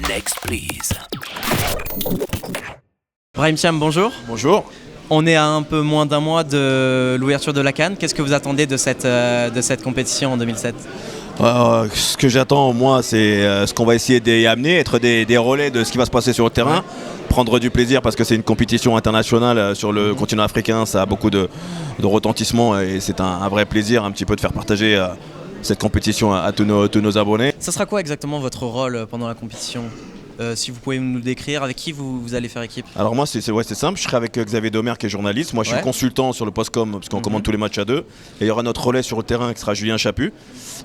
Next, please. Brahim Thiam, bonjour. Bonjour. On est à un peu moins d'un mois de l'ouverture de la CAN. Qu'est-ce que vous attendez de cette compétition en 2007 ? Ce que j'attends, moi, c'est ce qu'on va essayer d'y amener, être des relais de ce qui va se passer sur le terrain, prendre du plaisir parce que c'est une compétition internationale sur le continent africain, ça a beaucoup de retentissement et c'est un vrai plaisir un petit peu de faire partager cette compétition à tous nos abonnés. Ça sera quoi exactement votre rôle pendant la compétition ? Si vous pouvez nous décrire, avec qui vous allez faire équipe ? Alors moi c'est simple, je serai avec Xavier Domer qui est journaliste, moi je suis consultant sur le Postcom parce qu'on commande tous les matchs à deux. Et il y aura notre relais sur le terrain qui sera Julien Chaput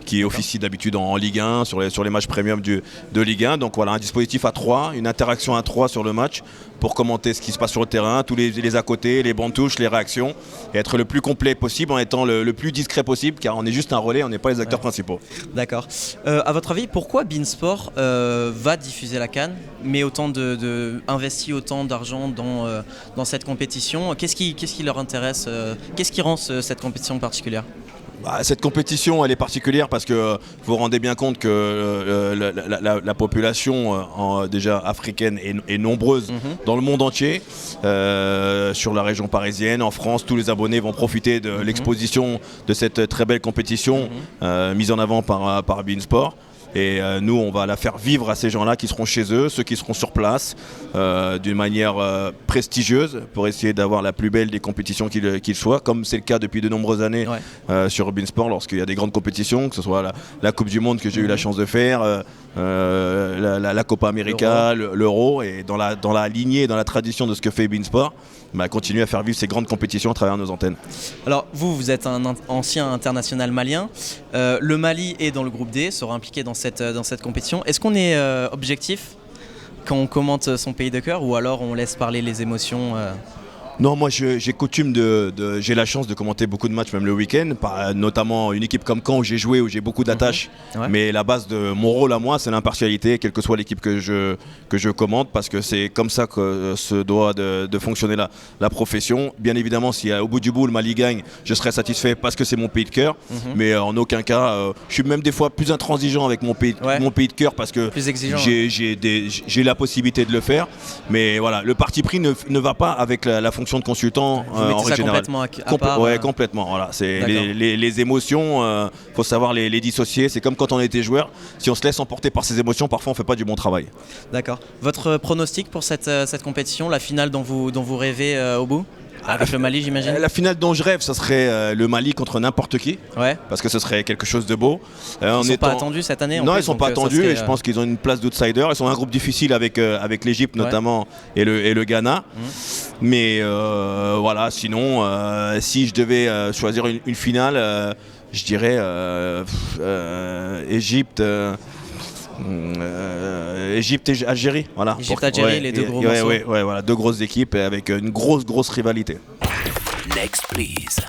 qui officie d'habitude en Ligue 1, sur les matchs premium de Ligue 1. Donc voilà, un dispositif à 3, une interaction à 3 sur le match pour commenter ce qui se passe sur le terrain, tous les à côté, les bandes touches, les réactions, et être le plus complet possible en étant le plus discret possible car on est juste un relais, on n'est pas les acteurs principaux. D'accord. À votre avis, pourquoi beIN Sport va diffuser la CAN, mais investit autant d'argent dans cette compétition ? Qu'est-ce qui leur intéresse ? Qu'est-ce qui rend cette compétition particulière ? Cette compétition elle est particulière parce que vous vous rendez bien compte que la population déjà africaine est nombreuse dans le monde entier, sur la région parisienne, en France, tous les abonnés vont profiter de l'exposition de cette très belle compétition mise en avant par beIN Sport. Et nous, on va la faire vivre à ces gens-là qui seront chez eux, ceux qui seront sur place, d'une manière prestigieuse, pour essayer d'avoir la plus belle des compétitions qu'il soit, comme c'est le cas depuis de nombreuses années sur beIN Sport, lorsqu'il y a des grandes compétitions, que ce soit la Coupe du Monde que j'ai eu la chance de faire, la Copa América, l'Euro, et dans la lignée, dans la tradition de ce que fait beIN Sport, continuer à faire vivre ces grandes compétitions à travers nos antennes. Alors vous êtes un ancien international malien, le Mali est dans le groupe D, sera impliqué dans cette compétition. Est-ce qu'on est objectif quand on commente son pays de cœur ou alors on laisse parler les émotions Non, moi j'ai coutume j'ai la chance de commenter beaucoup de matchs, même le week-end, notamment une équipe comme Caen où j'ai joué, où j'ai beaucoup d'attaches. Mais la base de mon rôle à moi, c'est l'impartialité, quelle que soit l'équipe que je commente, parce que c'est comme ça que se doit de fonctionner la profession. Bien évidemment, si au bout du bout le Mali gagne, je serai satisfait parce que c'est mon pays de cœur. Mais en aucun cas, je suis même des fois plus intransigeant avec mon pays de cœur parce que j'ai la possibilité de le faire. Mais voilà, le parti pris ne va pas avec la fonction de consultant en règle générale. Complètement à part, complètement. Voilà. C'est les émotions, faut savoir les dissocier. C'est comme quand on était joueur. Si on se laisse emporter par ces émotions, parfois on fait pas du bon travail. D'accord. Votre pronostic pour cette compétition, la finale dont vous rêvez au bout ? Avec le Mali, j'imagine. La finale dont je rêve, ça serait le Mali contre n'importe qui, parce que ce serait quelque chose de beau. Ils ne sont pas attendus cette année. Non, ils ne sont pas attendus et je pense qu'ils ont une place d'outsider. Ils sont un groupe difficile avec l'Égypte notamment et le Ghana. Mais voilà, sinon, si je devais choisir une finale, je dirais Égypte. Égypte et Algérie, voilà. Égypte-Algérie, les deux gros morceaux. Voilà, deux grosses équipes avec une grosse rivalité. Next, please.